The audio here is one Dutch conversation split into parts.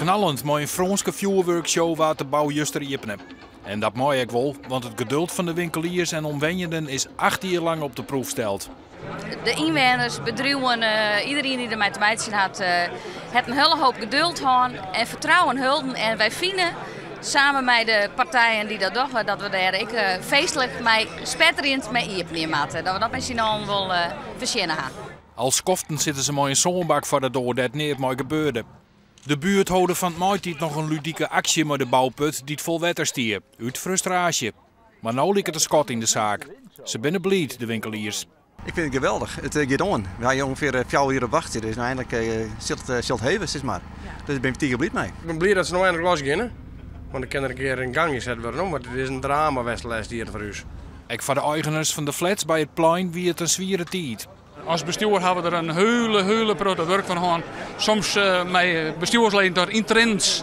Knallend met een Franse vuurwerkshow waar de bouw juist riepenen. En dat mooi ik wel, want het geduld van de winkeliers en omwonenden is 8 jaar lang op de proef gesteld. De inwoners, bedrijven, iedereen die ermee te maken had, heeft een hele hoop geduld gehad en vertrouwen hulden. En wij vinden, samen met de partijen die dat doen, dat we daar feestelijk mee spetterend mee opnemen moeten. Dat we dat misschien al wel verzinnen gaan. Als koften zitten ze mooi een zonbak voor de deur dat niet mooi gebeurde. De buurt houden van het maaitijd nog een ludieke actie met de bouwput die het vol wetter stier. Uit frustratie. Maar nu ligt het een schot in de zaak. Ze binnen blied, de winkeliers. Ik vind het geweldig. Het gaat on. We hebben ongeveer 4 uur op wachten. Dus nou eindelijk zult heven, zeg maar. Dus ik ben tegen blij mee. Ik ben blij dat ze nou eindelijk losgaan. Want ik kan er een keer in gang gezet worden. Maar het is een drama-westles hier voor u. Ik voor de eigenaars van de flats bij het plein wie het een zwiere tijd. Als bestuur hebben we er een hele grote werk van gehad. Soms met bestuursleden door interns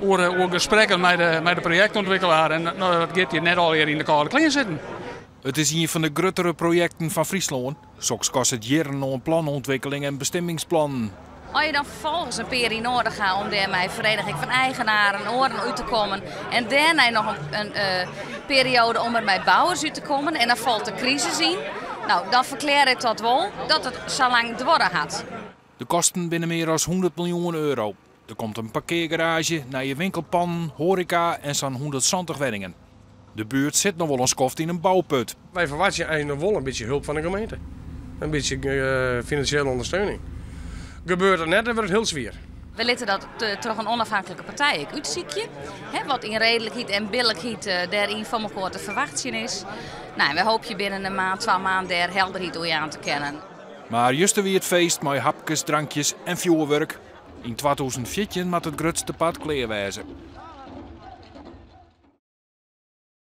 over gesprekken met de projectontwikkelaar. En nou, dat gaat hier net al hier in de koude kleren zitten. Het is een van de grotere projecten van Friesland. Soms kost het jaren om een planontwikkeling en bestemmingsplan. Als je dan vervolgens een periode nodig gaat om daarmee vereniging van eigenaren oren uit te komen. En daarna nog een periode om er met bouwers uit te komen. En dan valt de crisis in. Nou, dan verklaar ik dat wel dat het zo lang worden gaat. De kosten binnen meer dan 100 miljoen euro. Er komt een parkeergarage, naar je winkelpan, horeca en zo'n 170 woningen. De buurt zit nog wel een skoft in een bouwput. Wij verwachten eigenlijk nog wel een beetje hulp van de gemeente. Een beetje financiële ondersteuning. Gebeurt er net, dan wordt het heel zwaar. We laten dat terug een onafhankelijke partij uitziekje. Wat in redelijkheid en billigheid daarin van elkaar te verwachten is. Nou, we hopen binnen een maand, 2 maanden daar helderheid door aan te kennen. Maar juist weer het feest met hapjes, drankjes en vuurwerk. In 2014 moet het grootste pad kleer wijzen.